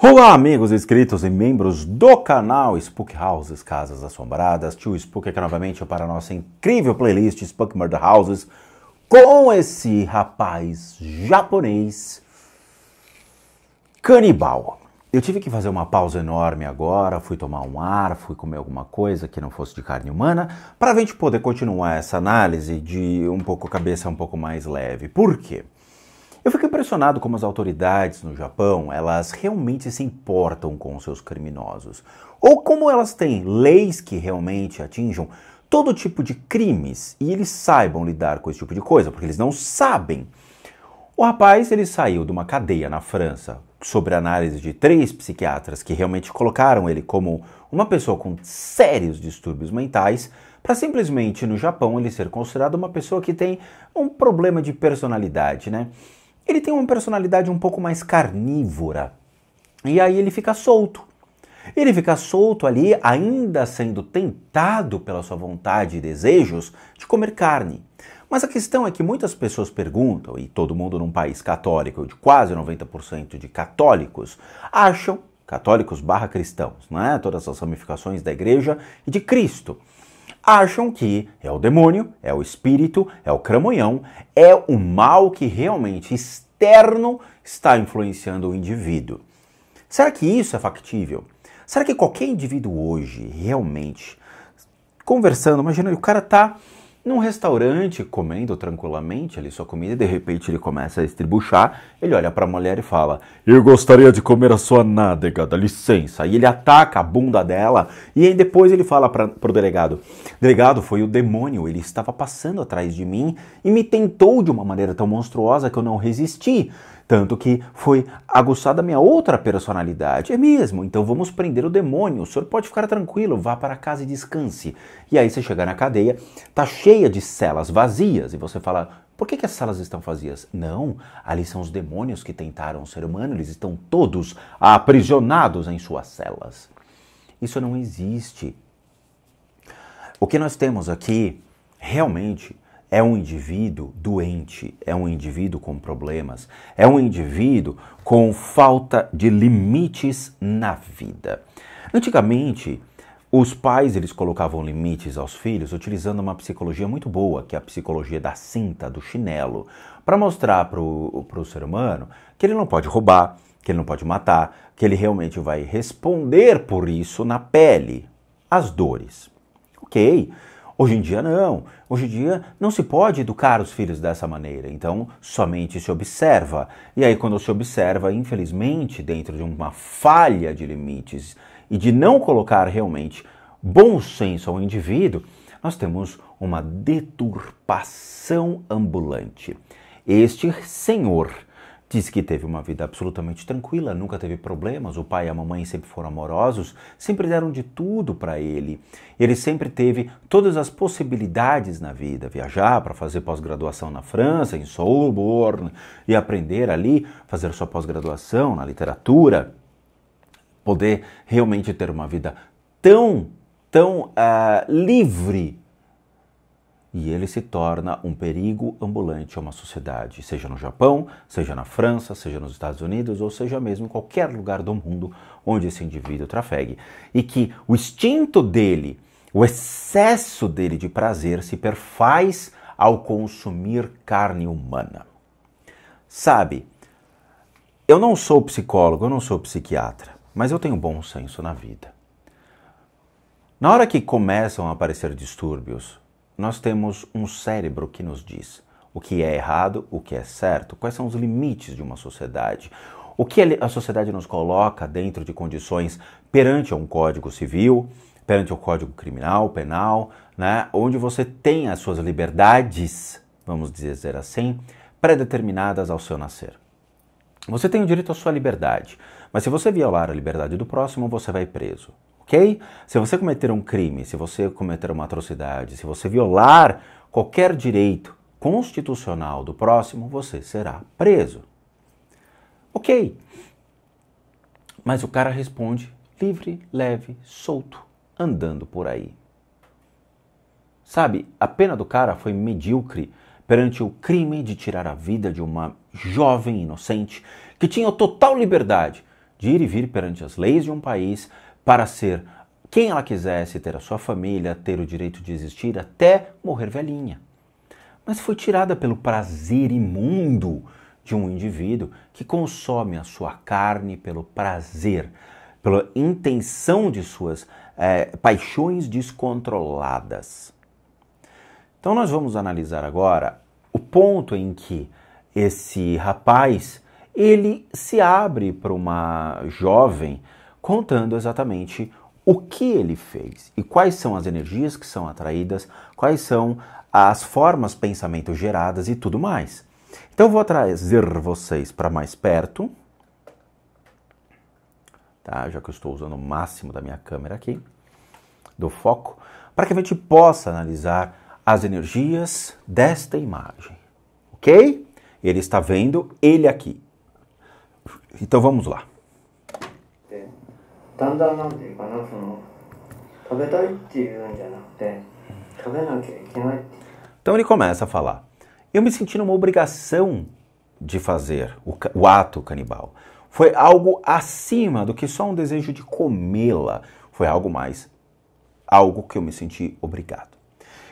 Olá, amigos inscritos e membros do canal Spook Houses, Casas Assombradas. Tio Spook aqui novamente para a nossa incrível playlist Spook Murder Houses com esse rapaz japonês canibal. Eu tive que fazer uma pausa enorme agora, fui tomar um ar, fui comer alguma coisa que não fosse de carne humana, para a gente poder continuar essa análise de um pouco cabeça um pouco mais leve. Por quê? Eu fico impressionado como as autoridades no Japão, elas realmente se importam com os seus criminosos. Ou como elas têm leis que realmente atinjam todo tipo de crimes e eles saibam lidar com esse tipo de coisa, porque eles não sabem. O rapaz, ele saiu de uma cadeia na França sobre a análise de 3 psiquiatras que realmente colocaram ele como uma pessoa com sérios distúrbios mentais, para simplesmente no Japão ele ser considerado uma pessoa que tem um problema de personalidade, né? Ele tem uma personalidade um pouco mais carnívora. E aí ele fica solto. Ele fica solto ali, ainda sendo tentado pela sua vontade e desejos de comer carne. Mas a questão é que muitas pessoas perguntam, e todo mundo num país católico, de quase 90% de católicos, acham, católicos barra cristãos, né? Todas as ramificações da igreja e de Cristo, acham que é o demônio, é o espírito, é o cramunhão, é o mal que realmente externo está influenciando o indivíduo. Será que isso é factível? Será que qualquer indivíduo hoje, realmente, conversando, imagina, o cara tá num restaurante comendo tranquilamente ali sua comida e de repente ele começa a estribuchar, ele olha para a mulher e fala: "Eu gostaria de comer a sua nádega, dá licença." E ele ataca a bunda dela e aí depois ele fala pro delegado: "Delegado, foi o demônio, ele estava passando atrás de mim e me tentou de uma maneira tão monstruosa que eu não resisti. Tanto que foi aguçada a minha outra personalidade." "É mesmo? Então vamos prender o demônio. O senhor pode ficar tranquilo, vá para casa e descanse." E aí você chega na cadeia, tá cheia de celas vazias e você fala: "Por que as celas estão vazias?" "Não, ali são os demônios que tentaram o ser humano, eles estão todos aprisionados em suas celas." Isso não existe. O que nós temos aqui, realmente, é um indivíduo doente, é um indivíduo com problemas, é um indivíduo com falta de limites na vida. Antigamente, os pais eles colocavam limites aos filhos utilizando uma psicologia muito boa, que é a psicologia da cinta, do chinelo, para mostrar para o ser humano que ele não pode roubar, que ele não pode matar, que ele realmente vai responder por isso na pele, as dores. Ok. Hoje em dia não. Hoje em dia não se pode educar os filhos dessa maneira. Então somente se observa. E aí quando se observa, infelizmente, dentro de uma falha de limites e de não colocar realmente bom senso ao indivíduo, nós temos uma deturpação ambulante. Este senhor diz que teve uma vida absolutamente tranquila, nunca teve problemas, o pai e a mamãe sempre foram amorosos, sempre deram de tudo para ele. Ele sempre teve todas as possibilidades na vida, viajar para fazer pós-graduação na França, em Sorbonne, e aprender ali, fazer sua pós-graduação na literatura, poder realmente ter uma vida tão livre. E ele se torna um perigo ambulante a uma sociedade, seja no Japão, seja na França, seja nos Estados Unidos, ou seja mesmo em qualquer lugar do mundo onde esse indivíduo trafegue. E que o instinto dele, o excesso dele de prazer se perfaz ao consumir carne humana. Sabe, eu não sou psicólogo, eu não sou psiquiatra, mas eu tenho bom senso na vida. Na hora que começam a aparecer distúrbios, nós temos um cérebro que nos diz o que é errado, o que é certo, quais são os limites de uma sociedade, o que a sociedade nos coloca dentro de condições perante a um código civil, perante o código criminal, penal, né, onde você tem as suas liberdades, vamos dizer assim, pré-determinadas ao seu nascer. Você tem o direito à sua liberdade, mas se você violar a liberdade do próximo, você vai preso. Ok? Se você cometer um crime, se você cometer uma atrocidade, se você violar qualquer direito constitucional do próximo, você será preso. Ok. Mas o cara responde livre, leve, solto, andando por aí. Sabe, a pena do cara foi medíocre perante o crime de tirar a vida de uma jovem inocente que tinha total liberdade de ir e vir perante as leis de um país para ser quem ela quisesse, ter a sua família, ter o direito de existir até morrer velhinha. Mas foi tirada pelo prazer imundo de um indivíduo que consome a sua carne pelo prazer, pela intenção de suas paixões descontroladas. Então nós vamos analisar agora o ponto em que esse rapaz, ele se abre para uma jovem contando exatamente o que ele fez e quais são as energias que são atraídas, quais são as formas pensamento geradas e tudo mais. Então eu vou trazer vocês para mais perto, tá? Já que eu estou usando o máximo da minha câmera aqui, do foco, para que a gente possa analisar as energias desta imagem, ok? Ele está vendo ele aqui. Então vamos lá. Então ele começa a falar: eu me senti numa obrigação de fazer o ato canibal. Foi algo acima do que só um desejo de comê-la. Foi algo mais, algo que eu me senti obrigado.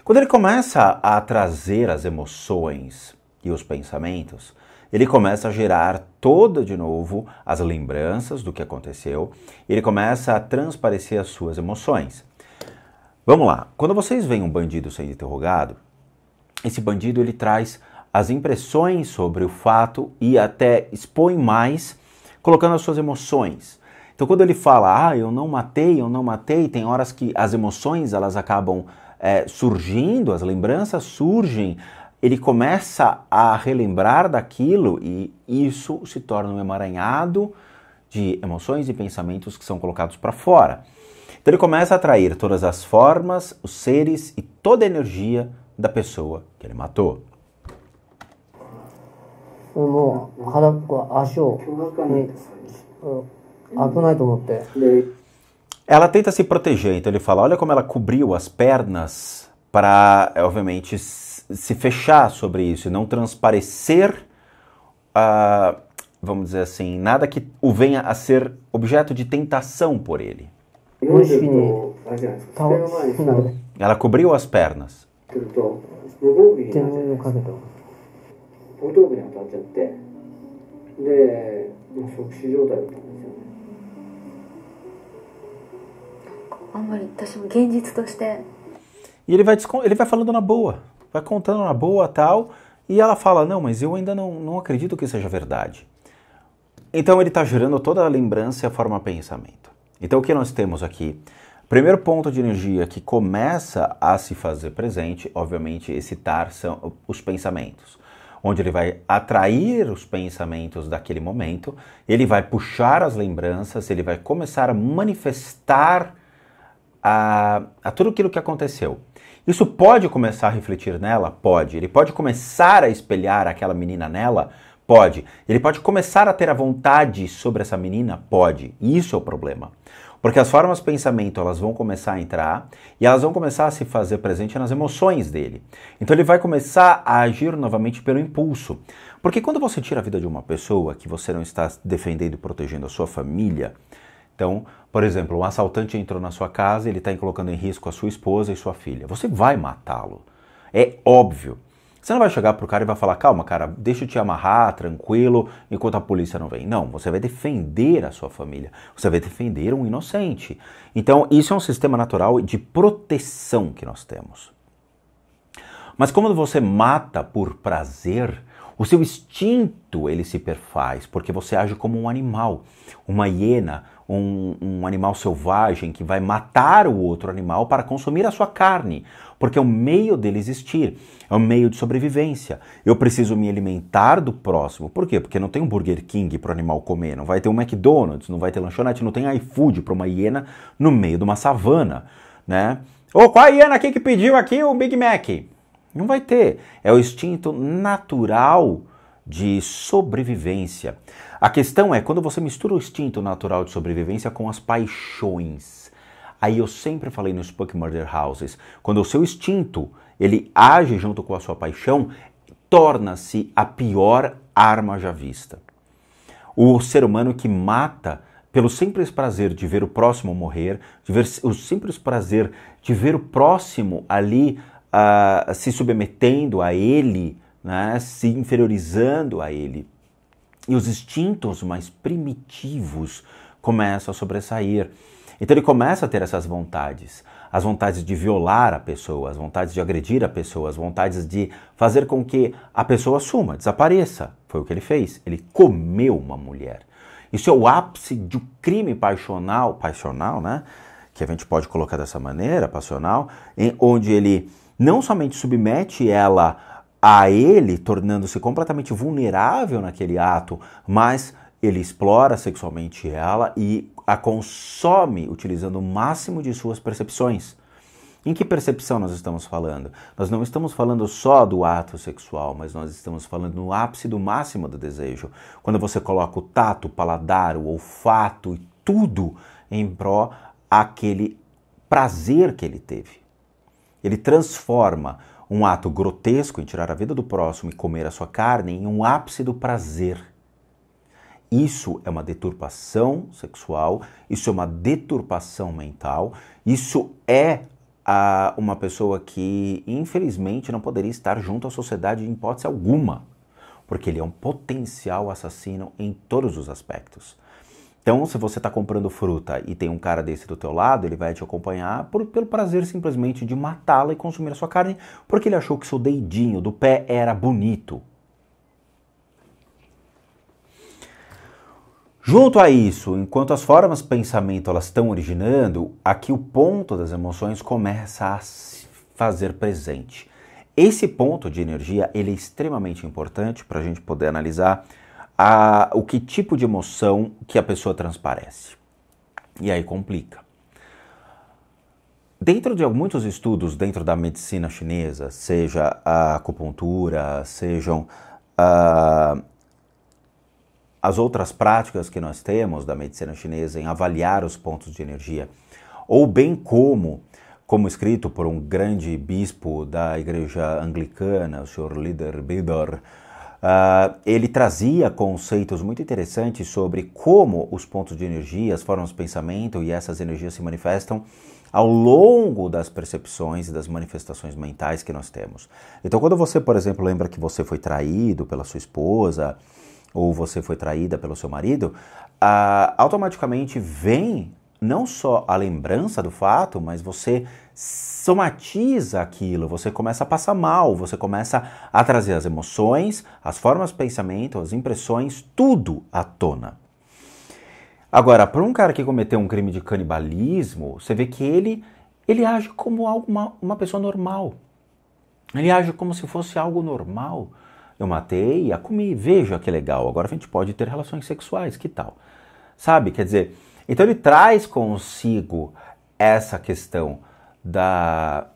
Quando ele começa a trazer as emoções e os pensamentos, ele começa a gerar de novo as lembranças do que aconteceu. Ele começa a transparecer as suas emoções. Vamos lá. Quando vocês veem um bandido sendo interrogado, esse bandido ele traz as impressões sobre o fato e até expõe mais, colocando as suas emoções. Então quando ele fala, eu não matei, tem horas que as emoções elas acabam surgindo, as lembranças surgem, ele começa a relembrar daquilo e isso se torna um emaranhado de emoções e pensamentos que são colocados para fora. Então ele começa a atrair todas as formas, os seres e toda a energia da pessoa que ele matou. Ela tenta se proteger, então ele fala, olha como ela cobriu as pernas para, obviamente, se fechar sobre isso e não transparecer, vamos dizer assim, nada que o venha a ser objeto de tentação por ele. Ela cobriu as pernas. E ele vai falando na boa, vai contando na boa tal, e ela fala, não, mas eu ainda não acredito que seja verdade. Então ele está gerando toda a lembrança e a forma pensamento. Então o que nós temos aqui? Primeiro ponto de energia que começa a se fazer presente, obviamente, excitar são os pensamentos. Onde ele vai atrair os pensamentos daquele momento, ele vai puxar as lembranças, ele vai começar a manifestar a tudo aquilo que aconteceu. Isso pode começar a refletir nela? Pode. Ele pode começar a espelhar aquela menina nela? Pode. Ele pode começar a ter a vontade sobre essa menina? Pode. Isso é o problema. Porque as formas de pensamento elas vão começar a entrar e elas vão começar a se fazer presente nas emoções dele. Então ele vai começar a agir novamente pelo impulso. Porque quando você tira a vida de uma pessoa que você não está defendendo e protegendo a sua família, então, por exemplo, um assaltante entrou na sua casa e ele está colocando em risco a sua esposa e sua filha. Você vai matá-lo. É óbvio. Você não vai chegar pro cara e vai falar, calma, cara, deixa eu te amarrar, tranquilo, enquanto a polícia não vem. Não, você vai defender a sua família. Você vai defender um inocente. Então, isso é um sistema natural de proteção que nós temos. Mas quando você mata por prazer, o seu instinto, ele se perfaz, porque você age como um animal. Uma hiena, um animal selvagem que vai matar o outro animal para consumir a sua carne, porque é o meio dele existir, é um meio de sobrevivência. Eu preciso me alimentar do próximo. Por quê? Porque não tem um Burger King para o animal comer, não vai ter um McDonald's, não vai ter lanchonete, não tem iFood para uma hiena no meio de uma savana, né? Ô, qual a hiena aqui que pediu aqui o Big Mac? Não vai ter. É o instinto natural de sobrevivência. A questão é quando você mistura o instinto natural de sobrevivência com as paixões. Aí eu sempre falei no Spook Murder Houses, quando o seu instinto ele age junto com a sua paixão, torna-se a pior arma já vista. O ser humano que mata pelo simples prazer de ver o próximo morrer, de ver o simples prazer de ver o próximo ali se submetendo a ele, né, se inferiorizando a ele. E os instintos mais primitivos começam a sobressair. Então ele começa a ter essas vontades. As vontades de violar a pessoa, as vontades de agredir a pessoa, as vontades de fazer com que a pessoa suma, desapareça. Foi o que ele fez. Ele comeu uma mulher. Isso é o ápice de um crime passional, né? Que a gente pode colocar dessa maneira, passional, onde ele não somente submete ela a ele, tornando-se completamente vulnerável naquele ato, mas ele explora sexualmente ela e a consome utilizando o máximo de suas percepções. Em que percepção nós estamos falando? Nós não estamos falando só do ato sexual, mas nós estamos falando no ápice do máximo do desejo. Quando você coloca o tato, o paladar, o olfato e tudo em pró aquele prazer que ele teve. Ele transforma um ato grotesco em tirar a vida do próximo e comer a sua carne em um ápice do prazer. Isso é uma deturpação sexual, isso é uma deturpação mental, isso é uma pessoa que, infelizmente, não poderia estar junto à sociedade em hipótese alguma, porque ele é um potencial assassino em todos os aspectos. Então, se você está comprando fruta e tem um cara desse do teu lado, ele vai te acompanhar pelo prazer simplesmente de matá-la e consumir a sua carne, porque ele achou que seu dedinho do pé era bonito. Junto a isso, enquanto as formas de pensamento elas estão originando, aqui o ponto das emoções começa a se fazer presente. Esse ponto de energia ele é extremamente importante para a gente poder analisar o que tipo de emoção que a pessoa transparece. E aí complica. Dentro de muitos estudos dentro da medicina chinesa, seja a acupuntura, sejam as outras práticas que nós temos da medicina chinesa em avaliar os pontos de energia, ou bem como escrito por um grande bispo da igreja anglicana, o Sr. Líder Bidor, ele trazia conceitos muito interessantes sobre como os pontos de energia, as formas de pensamento e essas energias se manifestam ao longo das percepções e das manifestações mentais que nós temos. Então, quando você, por exemplo, lembra que você foi traído pela sua esposa, ou você foi traída pelo seu marido, automaticamente vem não só a lembrança do fato, mas você somatiza aquilo, você começa a passar mal, você começa a trazer as emoções, as formas de pensamento, as impressões, tudo à tona. Agora, para um cara que cometeu um crime de canibalismo, você vê que ele age como uma pessoa normal. Ele age como se fosse algo normal. Eu matei, a comi, veja que legal, agora a gente pode ter relações sexuais, que tal? Sabe, quer dizer, então ele traz consigo essa questão da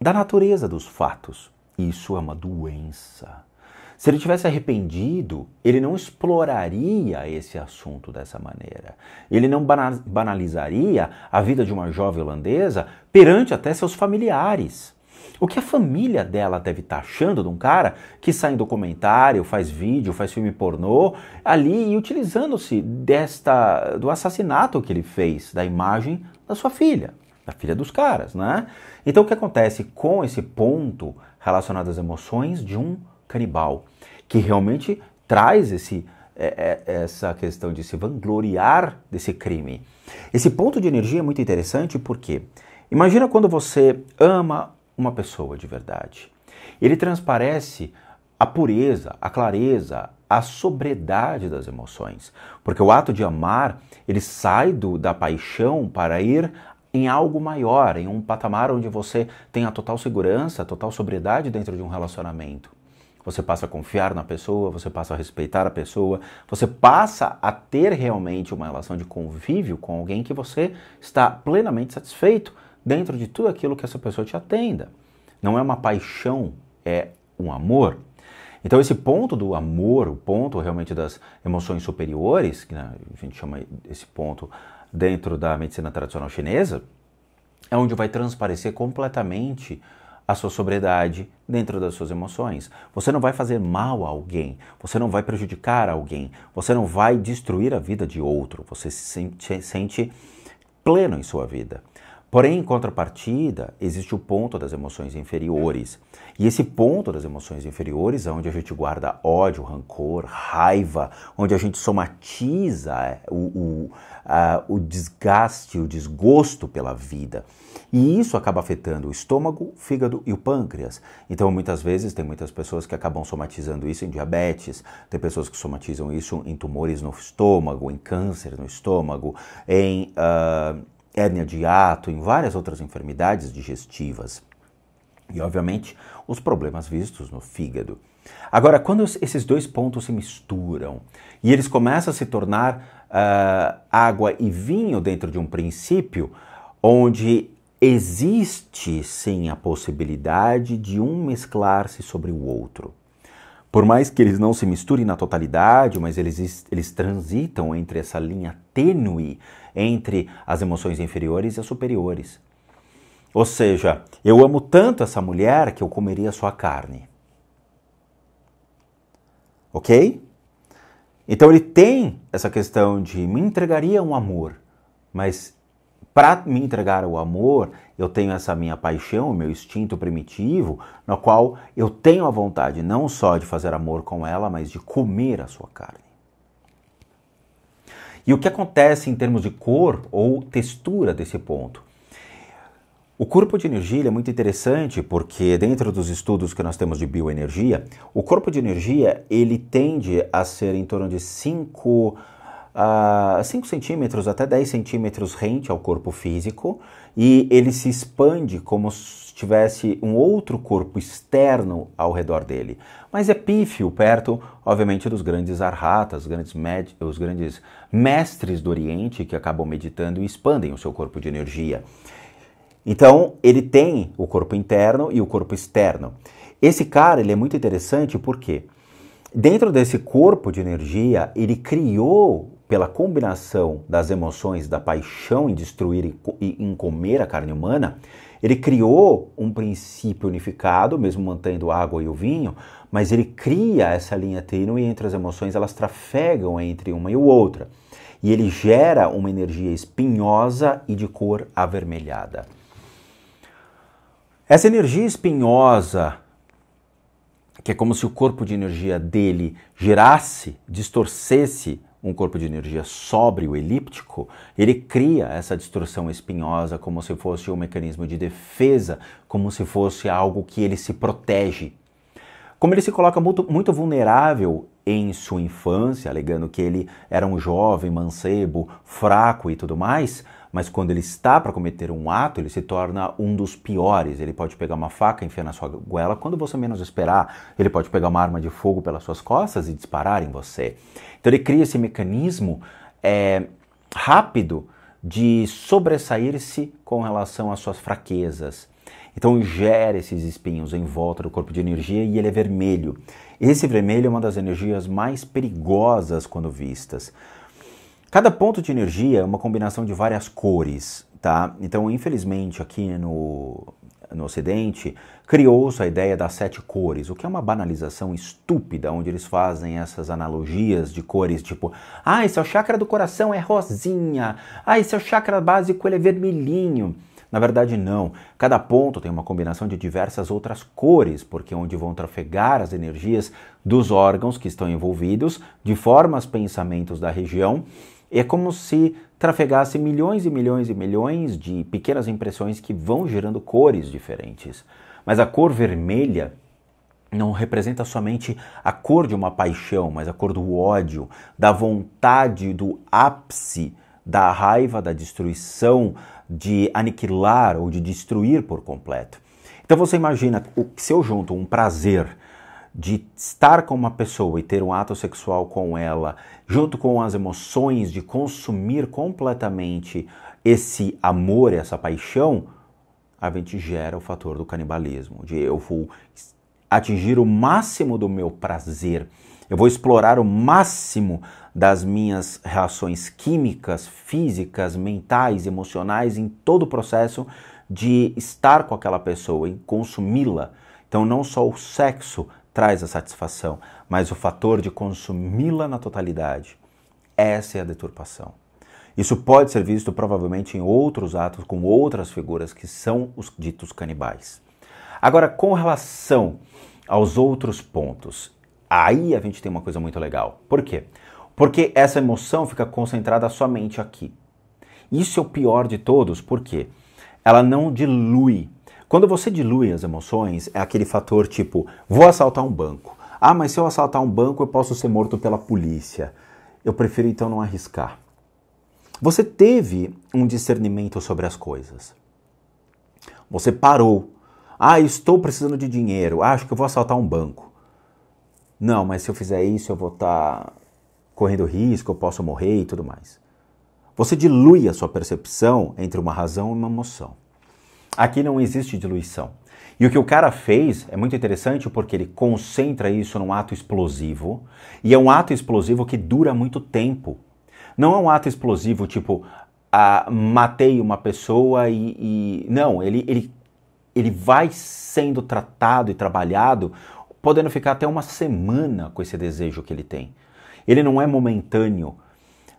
natureza dos fatos. Isso é uma doença. Se ele tivesse arrependido, ele não exploraria esse assunto dessa maneira. Ele não banalizaria a vida de uma jovem holandesa perante até seus familiares. O que a família dela deve estar achando de um cara que sai em documentário, faz vídeo, faz filme pornô, ali e utilizando-se do assassinato que ele fez, da imagem da sua filha, da filha dos caras, né? Então o que acontece com esse ponto relacionado às emoções de um canibal, que realmente traz essa questão de se vangloriar desse crime. Esse ponto de energia é muito interessante porque imagina quando você ama uma pessoa de verdade. Ele transparece a pureza, a clareza, a sobriedade das emoções. Porque o ato de amar, ele sai da paixão para ir em algo maior, em um patamar onde você tem a total segurança, a total sobriedade dentro de um relacionamento. Você passa a confiar na pessoa, você passa a respeitar a pessoa, você passa a ter realmente uma relação de convívio com alguém que você está plenamente satisfeito dentro de tudo aquilo que essa pessoa te atenda. Não é uma paixão, é um amor. Então esse ponto do amor, o ponto realmente das emoções superiores, que a gente chama esse ponto dentro da medicina tradicional chinesa, é onde vai transparecer completamente a sua sobriedade dentro das suas emoções. Você não vai fazer mal a alguém, você não vai prejudicar alguém, você não vai destruir a vida de outro, você se sente pleno em sua vida. Porém, em contrapartida, existe o ponto das emoções inferiores. E esse ponto das emoções inferiores é onde a gente guarda ódio, rancor, raiva, onde a gente somatiza o desgaste, o desgosto pela vida. E isso acaba afetando o estômago, o fígado e o pâncreas. Então, muitas vezes, tem muitas pessoas que acabam somatizando isso em diabetes, tem pessoas que somatizam isso em tumores no estômago, em câncer no estômago, em hérnia de hiato, em várias outras enfermidades digestivas. E, obviamente, os problemas vistos no fígado. Agora, quando esses dois pontos se misturam e eles começam a se tornar água e vinho dentro de um princípio onde existe, sim, a possibilidade de um mesclar-se sobre o outro. Por mais que eles não se misturem na totalidade, mas eles transitam entre essa linha tênue entre as emoções inferiores e as superiores. Ou seja, eu amo tanto essa mulher que eu comeria sua carne. Ok? Então ele tem essa questão de me entregaria um amor, mas para me entregar o amor, eu tenho essa minha paixão, o meu instinto primitivo, no qual eu tenho a vontade não só de fazer amor com ela, mas de comer a sua carne. E o que acontece em termos de cor ou textura desse ponto? O corpo de energia é muito interessante porque dentro dos estudos que nós temos de bioenergia, o corpo de energia ele tende a ser em torno de 5 centímetros até 10 centímetros rente ao corpo físico e ele se expande como se tivesse um outro corpo externo ao redor dele. Mas é pífio perto, obviamente, dos grandes arhatas, os grandes mestres do Oriente que acabam meditando e expandem o seu corpo de energia. Então, ele tem o corpo interno e o corpo externo. Esse cara, ele é muito interessante porque dentro desse corpo de energia, ele criou, pela combinação das emoções, da paixão em destruir e em comer a carne humana, ele criou um princípio unificado, mesmo mantendo a água e o vinho, mas ele cria essa linha tênue entre as emoções, elas trafegam entre uma e outra. E ele gera uma energia espinhosa e de cor avermelhada. Essa energia espinhosa, que é como se o corpo de energia dele gerasse, distorcesse um corpo de energia sóbrio, elíptico, ele cria essa distorção espinhosa como se fosse um mecanismo de defesa, como se fosse algo que ele se protege. Como ele se coloca muito vulnerável em sua infância, alegando que ele era um jovem, mancebo, fraco e tudo mais, mas quando ele está para cometer um ato, ele se torna um dos piores. Ele pode pegar uma faca e enfiar na sua goela. Quando você menos esperar, ele pode pegar uma arma de fogo pelas suas costas e disparar em você. Então ele cria esse mecanismo rápido de sobressair-se com relação às suas fraquezas. Então gera esses espinhos em volta do corpo de energia e ele é vermelho. Esse vermelho é uma das energias mais perigosas quando vistas. Cada ponto de energia é uma combinação de várias cores, tá? Então, infelizmente, aqui no Ocidente, criou-se a ideia das 7 cores, o que é uma banalização estúpida, onde eles fazem essas analogias de cores, tipo, esse é o chakra do coração é rosinha, esse é o chakra básico, ele é vermelhinho. Na verdade, não. Cada ponto tem uma combinação de diversas outras cores, porque é onde vão trafegar as energias dos órgãos que estão envolvidos, de formas, pensamentos da região. É como se trafegasse milhões e milhões e milhões de pequenas impressões que vão gerando cores diferentes. Mas a cor vermelha não representa somente a cor de uma paixão, mas a cor do ódio, da vontade, do ápice, da raiva, da destruição, de aniquilar ou de destruir por completo. Então você imagina, se eu junto um prazer de estar com uma pessoa e ter um ato sexual com ela, junto com as emoções de consumir completamente esse amor, essa paixão, a gente gera o fator do canibalismo, de eu vou atingir o máximo do meu prazer, eu vou explorar o máximo das minhas reações químicas, físicas, mentais, emocionais, em todo o processo de estar com aquela pessoa e consumi-la. Então não só o sexo traz a satisfação, mas o fator de consumi-la na totalidade. Essa é a deturpação. Isso pode ser visto provavelmente em outros atos com outras figuras que são os ditos canibais. Agora, com relação aos outros pontos, aí a gente tem uma coisa muito legal. Por quê? Porque essa emoção fica concentrada somente aqui. Isso é o pior de todos, porque ela não dilui. Quando você dilui as emoções, é aquele fator tipo, vou assaltar um banco. Ah, mas se eu assaltar um banco eu posso ser morto pela polícia. Eu prefiro então não arriscar. Você teve um discernimento sobre as coisas. Você parou. Ah, estou precisando de dinheiro. Ah, acho que eu vou assaltar um banco. Não, mas se eu fizer isso eu vou estar correndo risco, eu posso morrer e tudo mais. Você dilui a sua percepção entre uma razão e uma emoção. Aqui não existe diluição. E o que o cara fez é muito interessante porque ele concentra isso num ato explosivo, e é um ato explosivo que dura muito tempo. Não é um ato explosivo tipo, matei uma pessoa Não, ele vai sendo tratado e trabalhado, podendo ficar até uma semana com esse desejo que ele tem. Ele não é momentâneo,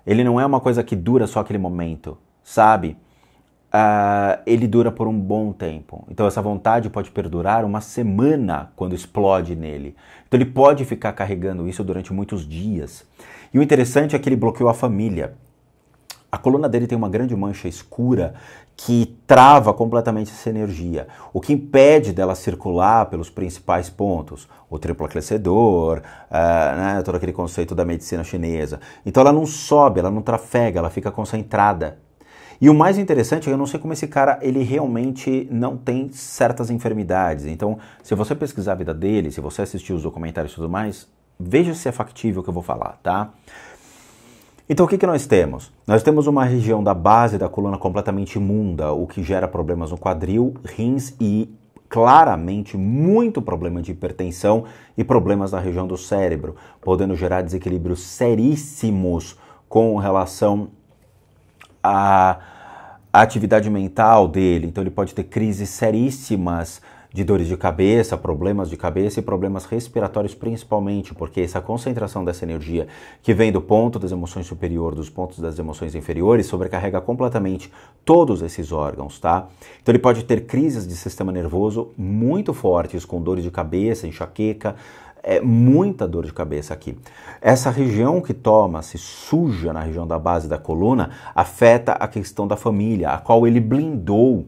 ele não é uma coisa que dura só aquele momento, sabe? Ele dura por um bom tempo. Então essa vontade pode perdurar uma semana quando explode nele. Então ele pode ficar carregando isso durante muitos dias. E o interessante é que ele bloqueou a família. A coluna dele tem uma grande mancha escura que trava completamente essa energia, o que impede dela circular pelos principais pontos, o triplo aquecedor, né, todo aquele conceito da medicina chinesa. Então ela não sobe, ela não trafega, ela fica concentrada. E o mais interessante é que eu não sei como esse cara, ele realmente não tem certas enfermidades. Então, se você pesquisar a vida dele, se você assistir os documentários e tudo mais, veja se é factível o que eu vou falar, tá? Então o que nós temos? Nós temos uma região da base da coluna completamente imunda, o que gera problemas no quadril, rins e claramente muito problema de hipertensão e problemas na região do cérebro, podendo gerar desequilíbrios seríssimos com relação à atividade mental dele. Então ele pode ter crises seríssimas de dores de cabeça, problemas de cabeça e problemas respiratórios principalmente, porque essa concentração dessa energia que vem do ponto das emoções superiores, dos pontos das emoções inferiores, sobrecarrega completamente todos esses órgãos, tá? Então ele pode ter crises de sistema nervoso muito fortes, com dores de cabeça, enxaqueca, muita dor de cabeça aqui. Essa região que se suja na região da base da coluna, afeta a questão da família, a qual ele blindou.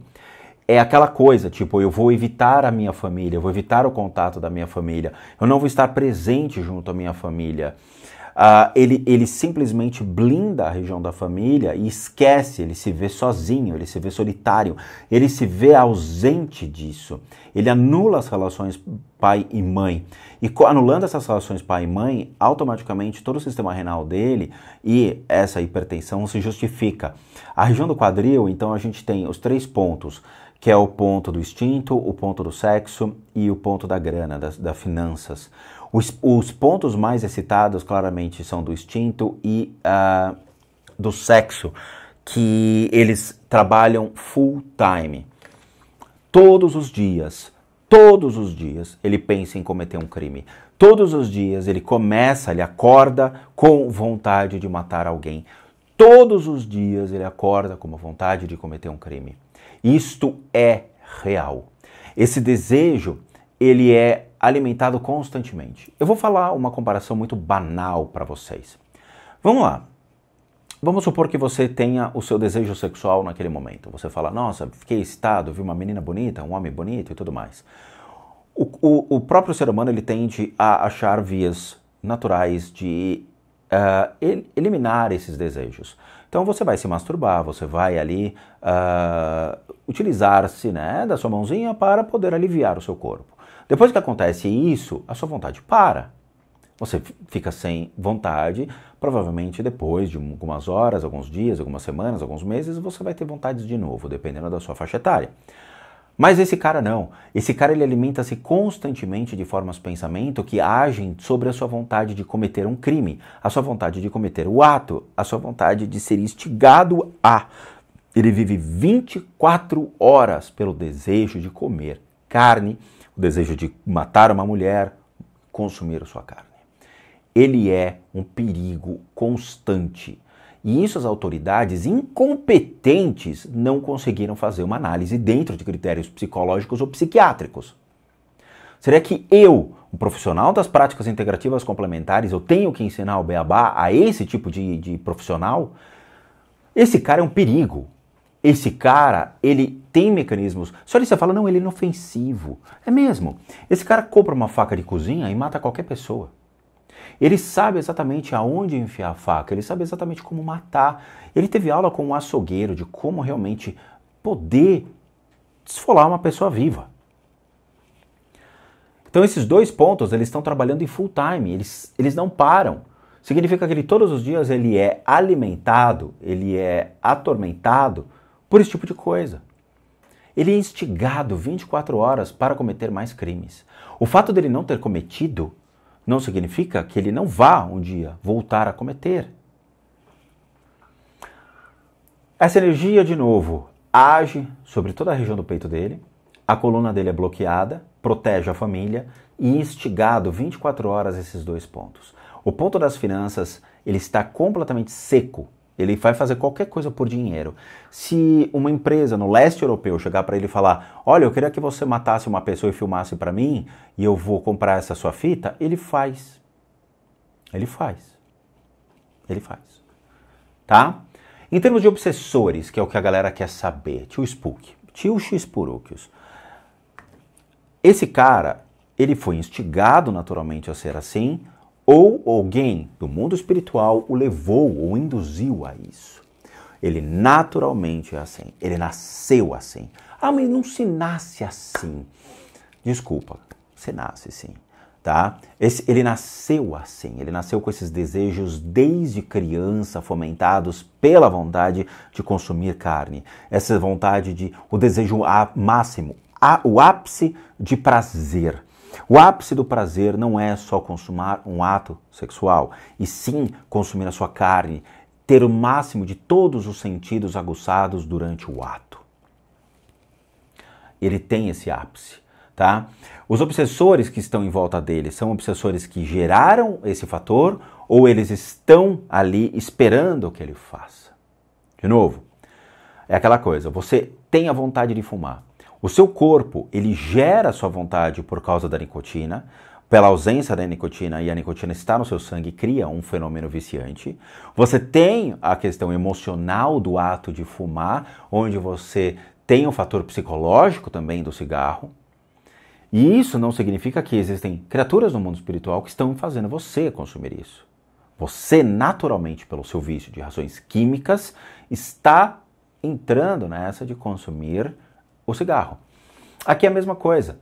É aquela coisa, tipo, eu vou evitar a minha família, eu vou evitar o contato da minha família, eu não vou estar presente junto à minha família. Ele simplesmente blinda a região da família e esquece, ele se vê sozinho, ele se vê solitário, ele se vê ausente disso. Ele anula as relações pai e mãe. E anulando essas relações pai e mãe, automaticamente todo o sistema renal dele e essa hipertensão se justifica. A região do quadril, então, a gente tem os 3 pontos, que é o ponto do instinto, o ponto do sexo e o ponto da grana, das finanças. Os pontos mais excitados, claramente, são do instinto e do sexo, que eles trabalham full time. Todos os dias, ele pensa em cometer um crime. Todos os dias ele acorda com vontade de matar alguém. Todos os dias ele acorda com a vontade de cometer um crime. Isto é real. Esse desejo, ele é alimentado constantemente. Eu vou falar uma comparação muito banal para vocês. Vamos lá. Vamos supor que você tenha o seu desejo sexual naquele momento. Você fala, nossa, fiquei excitado, vi uma menina bonita, um homem bonito e tudo mais. O próprio ser humano, ele tende a achar vias naturais de eliminar esses desejos. Então você vai se masturbar, você vai ali utilizar-se, né, da sua mãozinha para poder aliviar o seu corpo. Depois que acontece isso, a sua vontade para. Você fica sem vontade, provavelmente depois de algumas horas, alguns dias, algumas semanas, alguns meses, você vai ter vontade de novo, dependendo da sua faixa etária. Mas esse cara não. Esse cara, ele alimenta-se constantemente de formas de pensamento que agem sobre a sua vontade de cometer um crime, a sua vontade de cometer o ato, a sua vontade de ser instigado a. Ele vive 24 horas pelo desejo de comer carne, o desejo de matar uma mulher, consumir a sua carne. Ele é um perigo constante. E isso as autoridades incompetentes não conseguiram fazer uma análise dentro de critérios psicológicos ou psiquiátricos. Será que eu, um profissional das práticas integrativas complementares, eu tenho que ensinar o beabá a esse tipo de profissional? Esse cara é um perigo. Esse cara, ele tem mecanismos... Só você fala, não, ele é inofensivo. É mesmo. Esse cara compra uma faca de cozinha e mata qualquer pessoa. Ele sabe exatamente aonde enfiar a faca, ele sabe exatamente como matar. Ele teve aula com um açougueiro de como realmente poder esfolar uma pessoa viva. Então esses dois pontos, eles estão trabalhando em full time, eles não param. Significa que ele, todos os dias ele é alimentado, ele é atormentado por esse tipo de coisa. Ele é instigado 24 horas para cometer mais crimes. O fato dele não ter cometido não significa que ele não vá um dia voltar a cometer. Essa energia, de novo, age sobre toda a região do peito dele, a coluna dele é bloqueada, protege a família e instigado 24 horas esses dois pontos. O ponto das finanças, ele está completamente seco. Ele vai fazer qualquer coisa por dinheiro. Se uma empresa no leste europeu chegar para ele e falar, olha, eu queria que você matasse uma pessoa e filmasse para mim, e eu vou comprar essa sua fita, ele faz. Ele faz. Ele faz. Tá? Em termos de obsessores, que é o que a galera quer saber, tio Spook, tio Xpuruquios. Esse cara, ele foi instigado naturalmente a ser assim, ou alguém do mundo espiritual o levou ou induziu a isso. Ele naturalmente é assim. Ele nasceu assim. Ah, mas não se nasce assim. Desculpa, você nasce sim. Tá? Ele nasceu assim. Ele nasceu com esses desejos desde criança, fomentados pela vontade de consumir carne. Essa vontade o desejo máximo, o ápice de prazer. O ápice do prazer não é só consumar um ato sexual, e sim consumir a sua carne, ter o máximo de todos os sentidos aguçados durante o ato. Ele tem esse ápice, tá? Os obsessores que estão em volta dele são obsessores que geraram esse fator ou eles estão ali esperando que ele faça? De novo, é aquela coisa, você tem a vontade de fumar. O seu corpo, ele gera a sua vontade por causa da nicotina, pela ausência da nicotina, e a nicotina está no seu sangue, cria um fenômeno viciante. Você tem a questão emocional do ato de fumar, onde você tem o fator psicológico também do cigarro. E isso não significa que existem criaturas no mundo espiritual que estão fazendo você consumir isso. Você, naturalmente, pelo seu vício de reações químicas, está entrando nessa de consumir o cigarro. Aqui é a mesma coisa.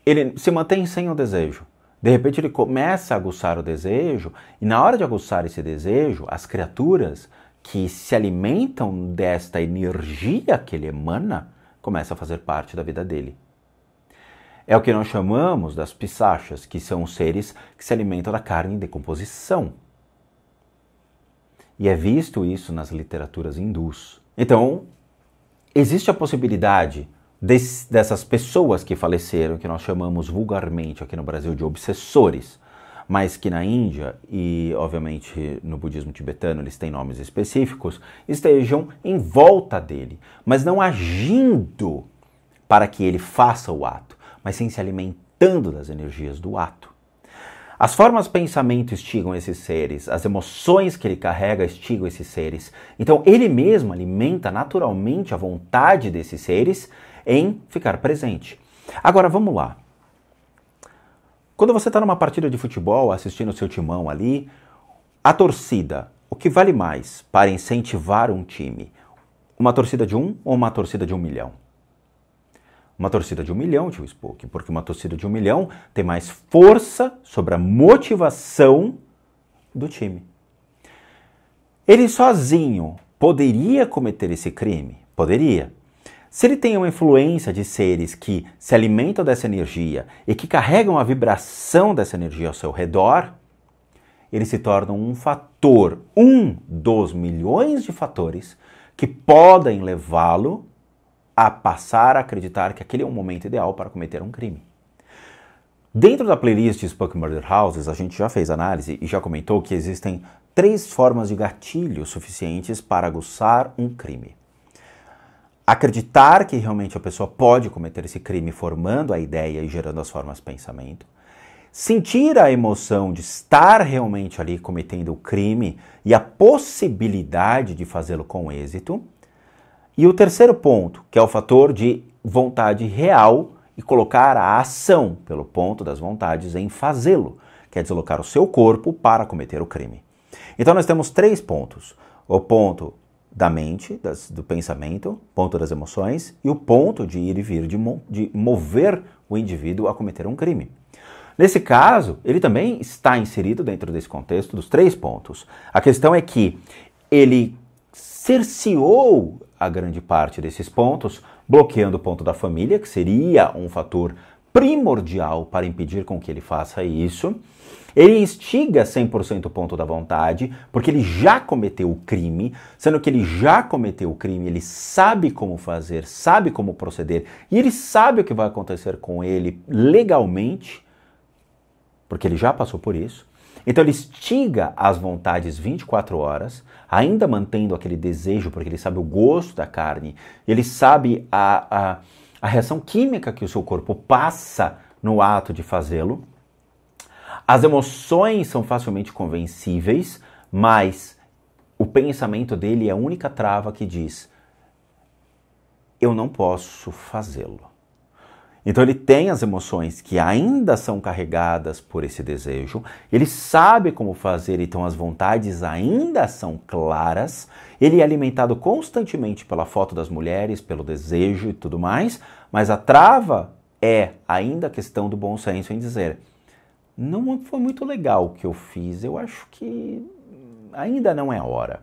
Ele se mantém sem o desejo. De repente ele começa a aguçar o desejo e na hora de aguçar esse desejo, as criaturas que se alimentam desta energia que ele emana começam a fazer parte da vida dele. É o que nós chamamos das pisachas, que são os seres que se alimentam da carne em decomposição. E é visto isso nas literaturas hindus. Então, existe a possibilidade dessas pessoas que faleceram, que nós chamamos vulgarmente aqui no Brasil de obsessores, mas que na Índia e, obviamente, no budismo tibetano eles têm nomes específicos, estejam em volta dele, mas não agindo para que ele faça o ato, mas sim se alimentando das energias do ato. As formas de pensamento instigam esses seres, as emoções que ele carrega instigam esses seres. Então ele mesmo alimenta naturalmente a vontade desses seres em ficar presente. Agora vamos lá. Quando você está numa partida de futebol, assistindo o seu timão ali, a torcida, o que vale mais para incentivar um time? Uma torcida de 1 ou uma torcida de 1 milhão? Uma torcida de 1 milhão, tio Spook, porque uma torcida de 1 milhão tem mais força sobre a motivação do time. Ele sozinho poderia cometer esse crime? Poderia. Se ele tem uma influência de seres que se alimentam dessa energia e que carregam a vibração dessa energia ao seu redor, ele se torna um fator, um dos milhões de fatores que podem levá-lo a passar a acreditar que aquele é um momento ideal para cometer um crime. Dentro da playlist Spook Murder Houses, a gente já fez análise e já comentou que existem 3 formas de gatilho suficientes para aguçar um crime. Acreditar que realmente a pessoa pode cometer esse crime, formando a ideia e gerando as formas de pensamento. Sentir a emoção de estar realmente ali cometendo o crime e a possibilidade de fazê-lo com êxito. E o terceiro ponto, que é o fator de vontade real e colocar a ação pelo ponto das vontades em fazê-lo, que é deslocar o seu corpo para cometer o crime. Então nós temos 3 pontos. O ponto da mente, do pensamento, ponto das emoções e o ponto de ir e vir, de mover o indivíduo a cometer um crime. Nesse caso, ele também está inserido dentro desse contexto dos 3 pontos. A questão é que ele cerceou a grande parte desses pontos, bloqueando o ponto da família, que seria um fator primordial para impedir com que ele faça isso. Ele instiga 100% o ponto da vontade, porque ele já cometeu o crime, sendo que ele já cometeu o crime, ele sabe como fazer, sabe como proceder, e ele sabe o que vai acontecer com ele legalmente, porque ele já passou por isso. Então ele instiga as vontades 24 horas, ainda mantendo aquele desejo, porque ele sabe o gosto da carne, ele sabe a reação química que o seu corpo passa no ato de fazê-lo. As emoções são facilmente convencíveis, mas o pensamento dele é a única trava que diz: eu não posso fazê-lo. Então ele tem as emoções que ainda são carregadas por esse desejo, ele sabe como fazer, então as vontades ainda são claras, ele é alimentado constantemente pela foto das mulheres, pelo desejo e tudo mais, mas a trava é ainda a questão do bom senso em dizer: não foi muito legal o que eu fiz, eu acho que ainda não é a hora.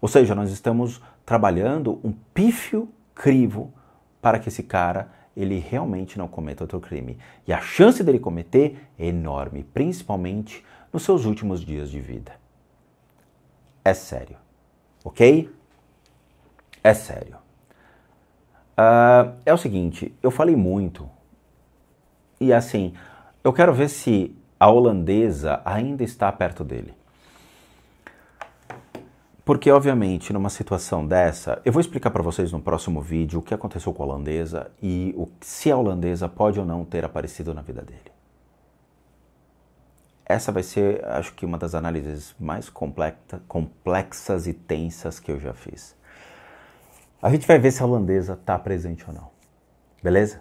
Ou seja, nós estamos trabalhando um pífio crivo para que esse cara ele realmente não cometa outro crime. E a chance dele cometer é enorme, principalmente nos seus últimos dias de vida. É sério, ok? É sério. É o seguinte, eu falei muito, e assim, eu quero ver se a holandesa ainda está perto dele. Porque, obviamente, numa situação dessa, eu vou explicar para vocês no próximo vídeo o que aconteceu com a holandesa e se a holandesa pode ou não ter aparecido na vida dele. Essa vai ser, acho que, uma das análises mais complexas e tensas que eu já fiz. A gente vai ver se a holandesa está presente ou não. Beleza?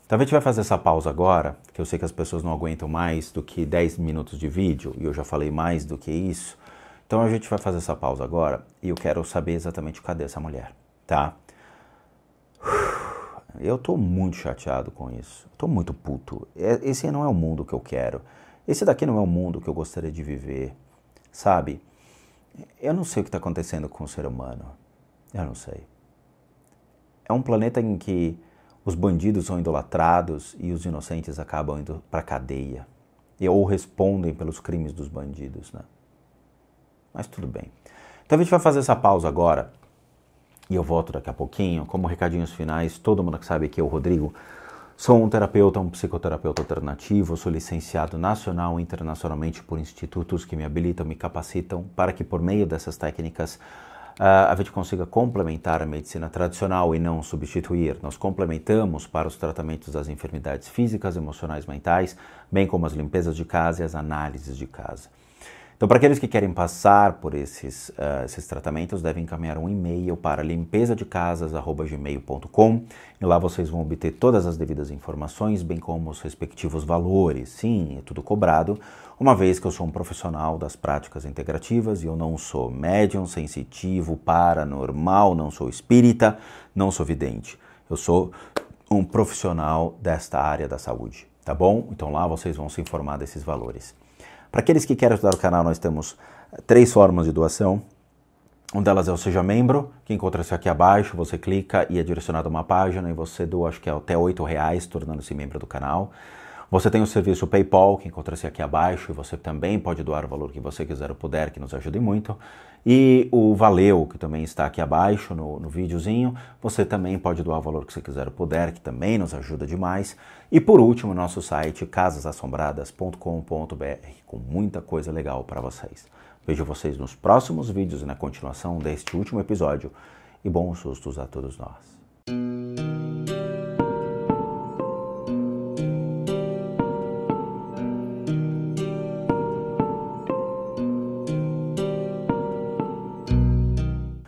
Então a gente vai fazer essa pausa agora, que eu sei que as pessoas não aguentam mais do que 10 minutos de vídeo, e eu já falei mais do que isso. Então a gente vai fazer essa pausa agora e eu quero saber exatamente cadê essa mulher, tá? Eu tô muito chateado com isso, tô muito puto. Esse não é o mundo que eu quero. Esse daqui não é o mundo que eu gostaria de viver, sabe? Eu não sei o que está acontecendo com o ser humano, eu não sei. É um planeta em que os bandidos são idolatrados e os inocentes acabam indo pra cadeia. Ou respondem pelos crimes dos bandidos, né? Mas tudo bem. Então a gente vai fazer essa pausa agora e eu volto daqui a pouquinho. Como recadinhos finais, todo mundo que sabe que eu, Rodrigo, sou um terapeuta, um psicoterapeuta alternativo, sou licenciado nacional e internacionalmente por institutos que me habilitam, me capacitam para que por meio dessas técnicas a gente consiga complementar a medicina tradicional e não substituir. Nós complementamos para os tratamentos das enfermidades físicas, emocionais, mentais, bem como as limpezas de casa e as análises de casa. Então, para aqueles que querem passar por esses tratamentos, devem encaminhar um e-mail para limpezadecasas@gmail.com e lá vocês vão obter todas as devidas informações, bem como os respectivos valores. Sim, é tudo cobrado, uma vez que eu sou um profissional das práticas integrativas e eu não sou médium, sensitivo, paranormal, não sou espírita, não sou vidente. Eu sou um profissional desta área da saúde, tá bom? Então lá vocês vão se informar desses valores. Para aqueles que querem ajudar o canal, nós temos 3 formas de doação. Uma delas é o Seja Membro, que encontra-se aqui abaixo. Você clica e é direcionado a uma página e você doa, acho que é até R$8, tornando-se membro do canal. Você tem o serviço PayPal, que encontra-se aqui abaixo, e você também pode doar o valor que você quiser ou puder, que nos ajude muito. E o Valeu, que também está aqui abaixo no videozinho, você também pode doar o valor que você quiser ou puder, que também nos ajuda demais. E por último, nosso site casasassombradas.com.br, com muita coisa legal para vocês. Vejo vocês nos próximos vídeos e na continuação deste último episódio. E bons sustos a todos nós.